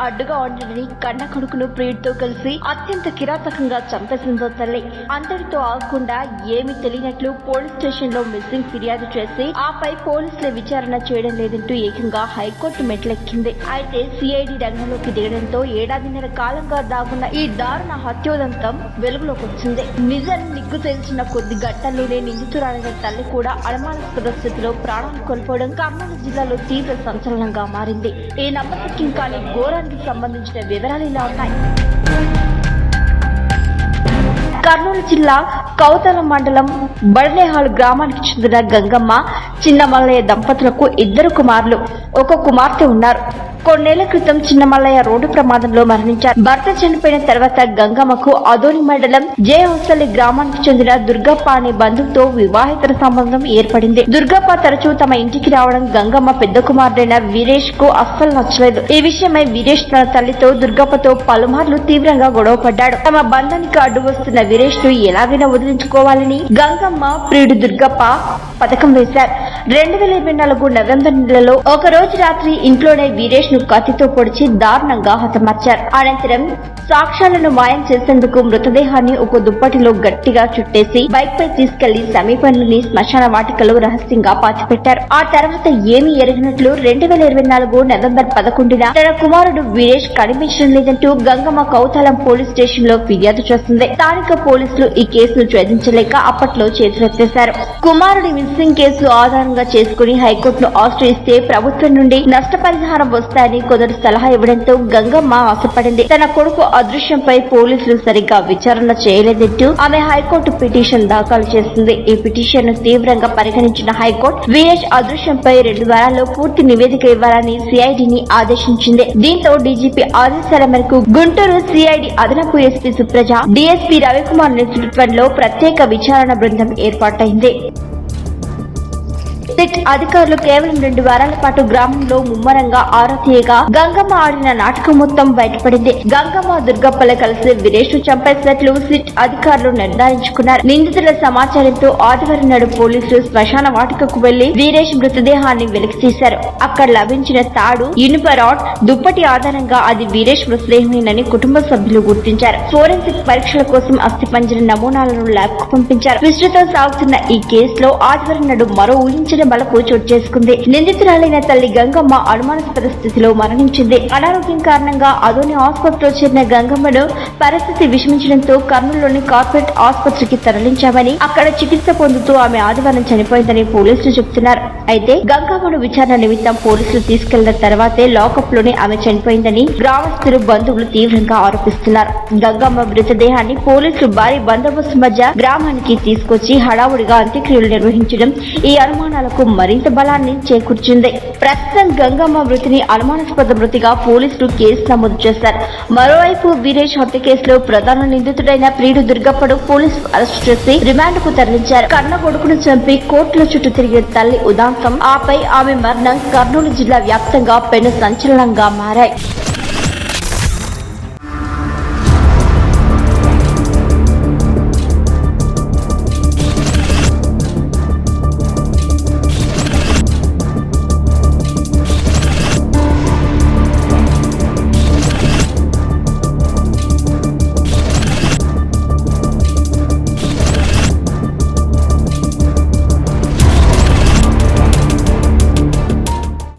అడ్డుగా ఉండని కన్న కొడుకును ప్రియుడితో కలిసి అత్యంత కిరాతకంగా చంపేసిందో తల్లి. అంతటితో ఆగకుండా ఏమీ తెలియనట్లు పోలీస్ స్టేషన్ లో మిస్సింగ్ ఫిర్యాదు చేసి ఆపై పోలీసులు విచారణ చేయడం లేదంటూ ఏకంగా హైకోర్టు మెట్లెక్కింది. అయితే సిఐడి రంగంలోకి దిగడంతో ఏడాదిన్నర కాలంగా దాగున్న ఈ దారుణ హత్యోదంతం వెలుగులోకి వచ్చింది. నిజం నిగ్గు తెలిసిన కొద్ది గంటల్లోనే నిందితురాలైన తల్లి కూడా అనుమానాస్పద స్థితిలో ప్రాణాలు కోల్పోవడం కర్నూలు జిల్లాలో తీవ్ర సంచలనంగా మారింది. ఈ నమ్మకం కానీ ఘోరానికి సంబంధించిన వివరాలు ఇలా ఉన్నాయి. కర్నూలు జిల్లా కౌతల మండలం బడనేహాల్ గ్రామానికి చెందిన గంగమ్మ, చిన్నమల్లయ్య దంపతులకు 2 కుమారులు, 1 కుమార్తె ఉన్నారు. కొన్నేళ్ల క్రితం చిన్నమల్లయ్య రోడ్డు ప్రమాదంలో మరణించారు. భర్త చనిపోయిన తర్వాత గంగమ్మకు అదోని మండలం జయహొసలి గ్రామానికి చెందిన దుర్గప్ప అనే బంధువుతో వివాహేతర సంబంధం ఏర్పడింది. దుర్గప్ప తరచూ తమ ఇంటికి రావడం గంగమ్మ పెద్ద కుమారుడైన వీరేష్ కు అస్సలు నచ్చలేదు. ఈ విషయమై వీరేష్ తన తల్లితో దుర్గప్పతో పలుమార్లు తీవ్రంగా గొడవ పడ్డాడు. తమ బంధానికి అడ్డు వస్తున్న వీరేష్ ను ఎలాగైనా వదిలించుకోవాలని గంగమ్మ ప్రియుడు దుర్గప్ప పథకం వేశారు. 2024 నవంబర్ నెలలో ఒక రోజు రాత్రి ఇంట్లోనే వీరేష్ ను కత్తితో పొడిచి దారుణంగా హతమార్చారు. అనంతరం సాక్ష్యాలను మాయం చేసేందుకు మృతదేహాన్ని ఒక దుప్పటిలో గట్టిగా చుట్టేసి బైక్ పై తీసుకెళ్లి సమీపంలోని శ్మశాన వాటికలో రహస్యంగా పాతిపెట్టారు. ఆ తర్వాత ఏమీ ఎరగనట్లు 2024 నవంబర్ 11న తన కుమారుడు వీరేష్ కనిపించడం లేదంటూ గంగమ్మ కౌతాలం పోలీస్ స్టేషన్ లో ఫిర్యాదు చేస్తుంది. స్థానిక పోలీసులు ఈ కేసును ఛేదించలేక అప్పట్లో చేతులెత్తేశారు. కుమారుడి మిస్సింగ్ కేసు ఆధారంగా చేసుకుని హైకోర్టును ఆశ్రయిస్తే ప్రభుత్వం నుండి నష్టపరిహారం వస్తాయని కొందరు సలహా ఇవ్వడంతో గంగమ్మ ఆశపడింది. తన కొడుకు అదృశ్యంపై పోలీసులు సరిగ్గా విచారణ చేయలేదంటూ ఆమె హైకోర్టు పిటిషన్ దాఖలు చేసింది. ఈ పిటిషన్ ను తీవ్రంగా పరిగణించిన హైకోర్టు వీరేష్ అదృశ్యంపై 2 వారాల్లో పూర్తి నివేదిక ఇవ్వాలని సిఐడిని ఆదేశించింది. దీంతో డీజీపీ ఆదేశాల మేరకు గుంటూరు సిఐడి అదనపు ఎస్పీ సుప్రజ, డీఎస్పీ రవికుమార్ నేతృత్వంలో ప్రత్యేక విచారణ బృందం ఏర్పాటైంది. సిట్ అధికారులు కేవలం 2 వారాల పాటు గ్రామంలో ముమ్మరంగా ఆరా తీయగా గంగమ్మ ఆడిన నాటకం మొత్తం బయటపడింది. గంగమ్మ దుర్గప్పలు కలిసి వీరేష్ ను చంపేసినట్లు సిట్ అధికారులు నిర్ధారించుకున్నారు. నిందితుల సమాచారంతో ఆదివారం నాడు పోలీసులు శ్మశాన వాటికకు వెళ్లి వీరేష్ మృతదేహాన్ని వెలికితీశారు. అక్కడ లభించిన తాడు, ఇనుప రాడ్, దుప్పటి ఆధారంగా అది వీరేష్ మృతదేహమేనని కుటుంబ సభ్యులు గుర్తించారు. ఫోరెన్సిక్ పరీక్షల కోసం అస్థిపంజర నమూనాలను ల్యాబ్ కు పంపించారు. విస్తృతం సాగుతున్న ఈ కేసులో ఆదివారం నాడు మరో ఊహించిన బలకు చోటు చేసుకుంది. నిందితురాలైన తల్లి గంగమ్మ అనుమానాస్పద స్థితిలో మరణించింది. అనారోగ్యం కారణంగా అదోని ఆసుపత్రిలో చేరిన గంగమ్మను పరిస్థితి విషమించడంతో కర్నూలులోని కార్పొరేట్ ఆసుపత్రికి తరలించామని, అక్కడ చికిత్స పొందుతూ ఆమె ఆదివారం చనిపోయిందని పోలీసులు చెబుతున్నారు. అయితే గంగమ్మను విచారణ నిమిత్తం పోలీసులు తీసుకెళ్లిన తర్వాతే లాకప్ లోనే ఆమె చనిపోయిందని గ్రామస్తులు, బంధువులు తీవ్రంగా ఆరోపిస్తున్నారు. గంగమ్మ మృతదేహాన్ని పోలీసులు భారీ బందోబస్తు మధ్య గ్రామానికి తీసుకొచ్చి హడావుడిగా అంత్యక్రియలు నిర్వహించడం ఈ అనుమానాలకు మరింత బలాన్ని చేకూర్చింది. ప్రస్తుతం గంగమ్మ మృతిని అనుమానాస్పద మృతిగా పోలీసులు కేసు నమోదు చేశారు. మరోవైపు వీరేష్ హత్య కేసులో ప్రధాన నిందితుడైన ప్రియుడు దుర్గప్పడు పోలీసులు అరెస్టు చేసి రిమాండ్ కు తరలించారు. కన్న కొడుకును చంపి కోర్టుల చుట్టూ తిరిగిన తల్లి ఉదాంతం, ఆపై ఆమె మరణం కర్నూలు జిల్లా వ్యాప్తంగా పెను సంచలనంగా మారాయి.